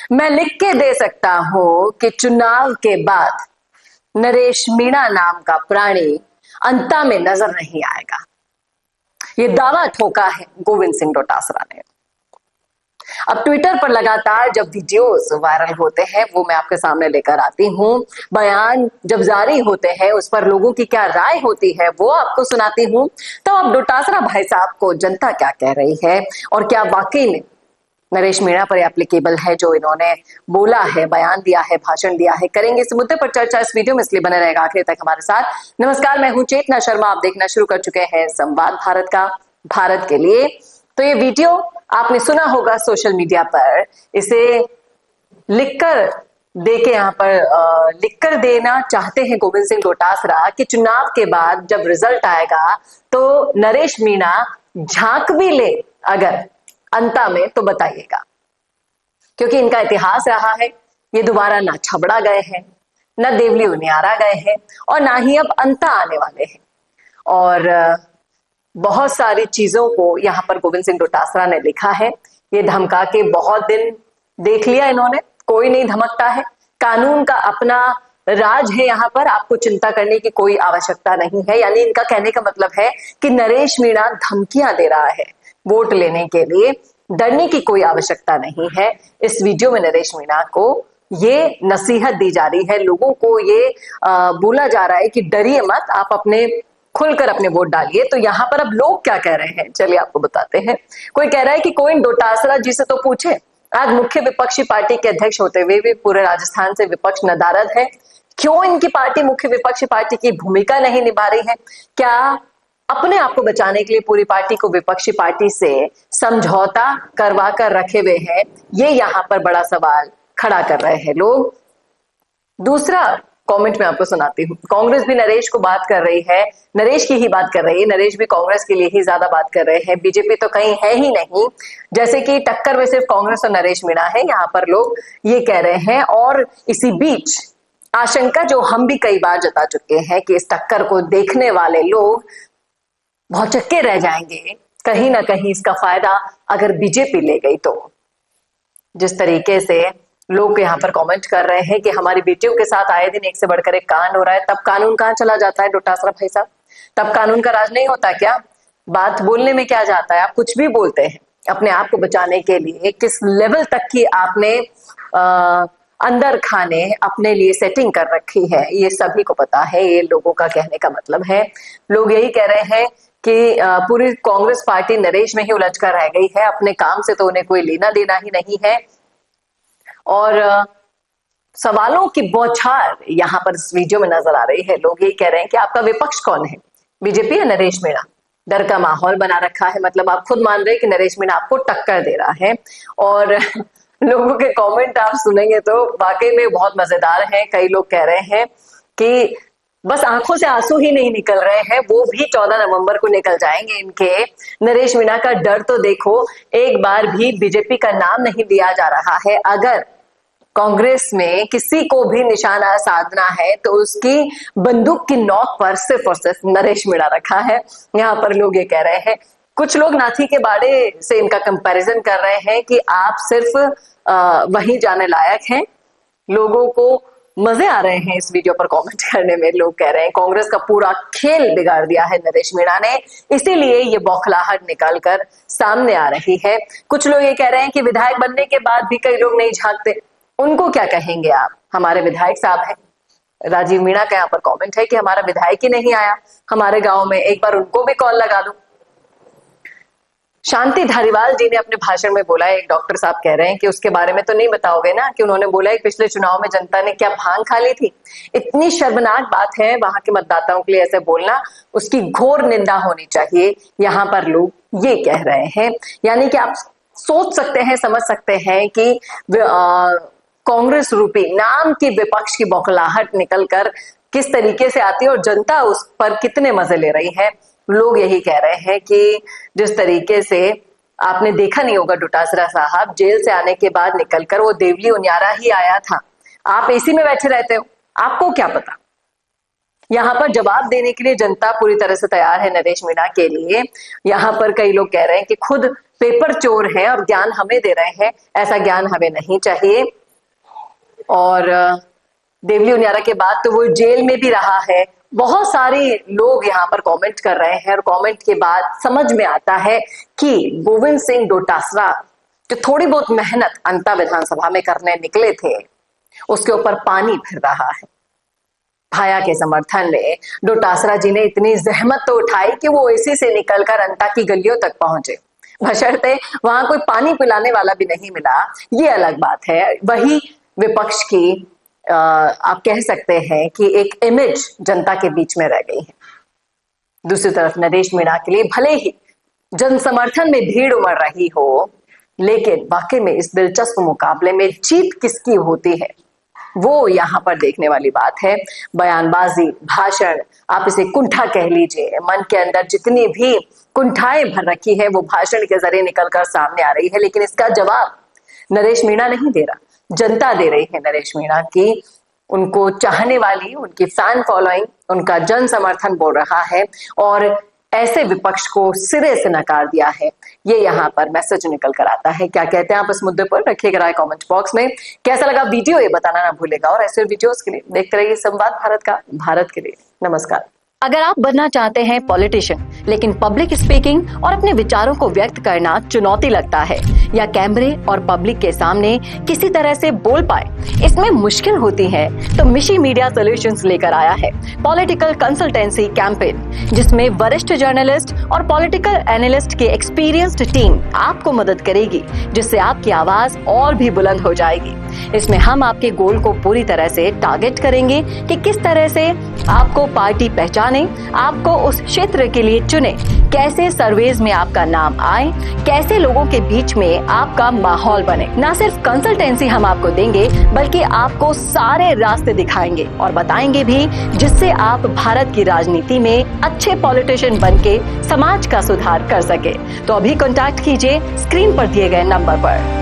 मैं लिख के दे सकता हूं कि चुनाव के बाद नरेश मीणा नाम का प्राणी अंता में नजर नहीं आएगा। ये दावा ठोका है गोविंद सिंह डोटासरा ने। अब ट्विटर पर लगातार जब वीडियोस वायरल होते हैं वो मैं आपके सामने लेकर आती हूं, बयान जब जारी होते हैं उस पर लोगों की क्या राय होती है वो आपको सुनाती हूं। तो अब डोटासरा भाई साहब को जनता क्या कह रही है और क्या वाकई में नरेश मीणा पर एप्लीकेबल है जो इन्होंने बोला है, बयान दिया है, भाषण दिया है। करेंगे इस मुद्दे पर चर्चा इस वीडियो में, इसलिए बने रहेगा आखिर तक हमारे साथ। नमस्कार, मैं हूं चेतना शर्मा, आप देखना शुरू कर चुके हैं संवाद भारत का, भारत के लिए। तो ये वीडियो आपने सुना होगा सोशल मीडिया पर, इसे लिखकर देके यहाँ पर लिखकर देना चाहते हैं गोविंद सिंह डोटासरा कि चुनाव के बाद जब रिजल्ट आएगा तो नरेश मीणा झांक भी ले अगर अंता में तो बताइएगा, क्योंकि इनका इतिहास रहा है। ये दोबारा ना छबड़ा गए हैं, ना देवली उनियारा गए हैं और ना ही अब अंता आने वाले हैं। और बहुत सारी चीजों को यहाँ पर गोविंद सिंह डोटासरा ने लिखा है। ये धमका के बहुत दिन देख लिया इन्होंने, कोई नहीं धमकता है। कानून का अपना राज है, यहाँ पर आपको चिंता करने की कोई आवश्यकता नहीं है। यानी इनका कहने का मतलब है कि नरेश मीणा धमकियां दे रहा है वोट लेने के लिए, डरने की कोई आवश्यकता नहीं है। इस वीडियो में नरेश मीणा को ये नसीहत दी जा रही है, लोगों को ये बोला जा रहा है कि डरिए मत, आप अपने खुलकर अपने वोट डालिए। तो यहाँ पर अब लोग क्या कह रहे हैं चलिए आपको बताते हैं। कोई कह रहा है कि कोई डोटासरा जी से तो पूछे, आज मुख्य विपक्षी पार्टी के अध्यक्ष होते हुए भी पूरे राजस्थान से विपक्ष नदारद है, क्यों इनकी पार्टी मुख्य विपक्षी पार्टी की भूमिका नहीं निभा रही है? क्या अपने आप को बचाने के लिए पूरी पार्टी को विपक्षी पार्टी से समझौता करवा कर रखे हुए हैं? ये यहाँ पर बड़ा सवाल खड़ा कर रहे हैं लोग। दूसरा कमेंट में आपको सुनाती हूँ। कांग्रेस भी नरेश को बात कर रही है, नरेश की ही बात कर रही है, नरेश भी कांग्रेस के लिए ही ज्यादा बात कर रहे हैं। बीजेपी तो कहीं है ही नहीं, जैसे कि टक्कर में सिर्फ कांग्रेस और नरेश मीणा है, यहाँ पर लोग ये कह रहे हैं। और इसी बीच आशंका जो हम भी कई बार जता चुके हैं कि इस टक्कर को देखने वाले लोग भौचक्के रह जाएंगे, कहीं ना कहीं इसका फायदा अगर बीजेपी ले गई तो। जिस तरीके से लोग यहाँ पर कमेंट कर रहे हैं कि हमारी बेटियों के साथ आए दिन एक से बढ़कर एक कांड हो रहा है, तब कानून कहाँ चला जाता है डोटासरा भाई साहब? तब कानून का राज नहीं होता क्या? बात बोलने में क्या जाता है? आप कुछ भी बोलते हैं अपने आप को बचाने के लिए। किस लेवल तक की आपने अंदर खाने अपने लिए सेटिंग कर रखी है ये सभी को पता है। ये लोगों का कहने का मतलब है, लोग यही कह रहे हैं कि पूरी कांग्रेस पार्टी नरेश में ही उलझ कर रह गई है, अपने काम से तो उन्हें कोई लेना देना ही नहीं है। और सवालों की बौछार यहाँ पर इस वीडियो में नजर आ रही है। लोग यही कह रहे हैं कि आपका विपक्ष कौन है, बीजेपी या नरेश मीणा? डर का माहौल बना रखा है, मतलब आप खुद मान रहे हैं कि नरेश मीणा आपको टक्कर दे रहा है। और लोगों के कमेंट आप सुनेंगे तो वाकई में बहुत मजेदार है। कई लोग कह रहे हैं कि बस आंखों से आंसू ही नहीं निकल रहे हैं, वो भी 14 नवंबर को निकल जाएंगे इनके। नरेश मीणा का डर तो देखो, एक बार भी बीजेपी का नाम नहीं लिया जा रहा है। अगर कांग्रेस में किसी को भी निशाना साधना है तो उसकी बंदूक की नोक पर सिर्फ और सिर्फ नरेश मीणा रखा है। यहाँ पर लोग ये कह रहे हैं, कुछ लोग नाथी के बाड़े से इनका कंपैरिजन कर रहे हैं कि आप सिर्फ वहीं जाने लायक हैं। लोगों को मजे आ रहे हैं इस वीडियो पर कमेंट करने में। लोग कह रहे हैं कांग्रेस का पूरा खेल बिगाड़ दिया है नरेश मीणा ने, इसीलिए ये बौखलाहट निकल कर सामने आ रही है। कुछ लोग ये कह रहे हैं कि विधायक बनने के बाद भी कई लोग नहीं झांकते, उनको क्या कहेंगे आप? हमारे विधायक साहब हैं, राजीव मीणा का यहाँ पर कमेंट है कि हमारा विधायक ही नहीं आया हमारे गांव में, एक बार उनको भी कॉल लगा दो। शांति धारीवाल जी ने अपने भाषण में बोला है, एक डॉक्टर साहब कह रहे हैं कि उसके बारे में तो नहीं बताओगे ना कि उन्होंने बोला है पिछले चुनाव में जनता ने क्या भांग खा ली थी। इतनी शर्मनाक बात है वहां के मतदाताओं के लिए ऐसे बोलना, उसकी घोर निंदा होनी चाहिए। यहाँ पर लोग ये कह रहे हैं, यानी कि आप सोच सकते हैं, समझ सकते हैं कि कांग्रेस रूपी नाम की विपक्ष की बौखलाहट निकलकर किस तरीके से आती है और जनता उस पर कितने मजे ले रही है। लोग यही कह रहे हैं कि जिस तरीके से आपने देखा नहीं होगा, डोटासरा साहब जेल से आने के बाद निकलकर वो देवली उनियारा ही आया था। आप एसी में बैठे रहते हो, आपको क्या पता। यहाँ पर जवाब देने के लिए जनता पूरी तरह से तैयार है नरेश मीणा के लिए। यहाँ पर कई लोग कह रहे हैं कि खुद पेपर चोर हैं और ज्ञान हमें दे रहे हैं, ऐसा ज्ञान हमें नहीं चाहिए। और देवली उनियारा के बाद तो वो जेल में भी रहा है। बहुत सारे लोग यहाँ पर कमेंट कर रहे हैं और कमेंट के बाद समझ में आता है कि गोविंद सिंह डोटासरा जो थोड़ी बहुत मेहनत अंता विधानसभा में करने निकले थे, उसके ऊपर पानी फिर रहा है। भाया के समर्थन में डोटासरा जी ने इतनी जहमत तो उठाई कि वो एसी से निकलकर अंता की गलियों तक पहुंचे, बशर्ते वहां कोई पानी पिलाने वाला भी नहीं मिला, ये अलग बात है। वही विपक्ष की आप कह सकते हैं कि एक इमेज जनता के बीच में रह गई है। दूसरी तरफ नरेश मीणा के लिए भले ही जन समर्थन में भीड़ उमड़ रही हो, लेकिन वाकई में इस दिलचस्प मुकाबले में जीत किसकी होती है वो यहां पर देखने वाली बात है। बयानबाजी, भाषण, आप इसे कुंठा कह लीजिए, मन के अंदर जितनी भी कुंठाएं भर रखी है वो भाषण के जरिए निकलकर सामने आ रही है, लेकिन इसका जवाब नरेश मीणा नहीं दे रहा, जनता दे रही है नरेश मीणा की। उनको चाहने वाली, उनकी फैन फॉलोइंग, उनका जन समर्थन बोल रहा है और ऐसे विपक्ष को सिरे से नकार दिया है। ये यहाँ पर मैसेज निकल कर आता है। क्या कहते हैं आप इस मुद्दे पर, रखिएगा राय कमेंट बॉक्स में। कैसा लगा वीडियो ये बताना ना भूलेगा और ऐसे वीडियोस के लिए देखते रहिए संवाद भारत का, भारत के लिए नमस्कार। अगर आप बनना चाहते हैं पॉलिटिशियन, लेकिन पब्लिक स्पीकिंग और अपने विचारों को व्यक्त करना चुनौती लगता है, या कैमरे और पब्लिक के सामने किसी तरह से बोल पाए इसमें मुश्किल होती है, तो मिशी मीडिया सॉल्यूशंस लेकर आया है पॉलिटिकल कंसल्टेंसी कैंपेन, जिसमें वरिष्ठ जर्नलिस्ट और पॉलिटिकल एनालिस्ट की एक्सपीरियंस्ड टीम आपको मदद करेगी, जिससे आपकी आवाज और भी बुलंद हो जाएगी। इसमें हम आपके गोल को पूरी तरह से टारगेट करेंगे कि किस तरह से आपको पार्टी पहचाने, आपको उस क्षेत्र के लिए चुने, कैसे सर्वेज में आपका नाम आए, कैसे लोगों के बीच में आपका माहौल बने। न सिर्फ कंसल्टेंसी हम आपको देंगे, बल्कि आपको सारे रास्ते दिखाएंगे और बताएंगे भी, जिससे आप भारत की राजनीति में अच्छे पॉलिटिशियन बनके समाज का सुधार कर सके। तो अभी कॉन्टैक्ट कीजिए स्क्रीन पर दिए गए नंबर पर।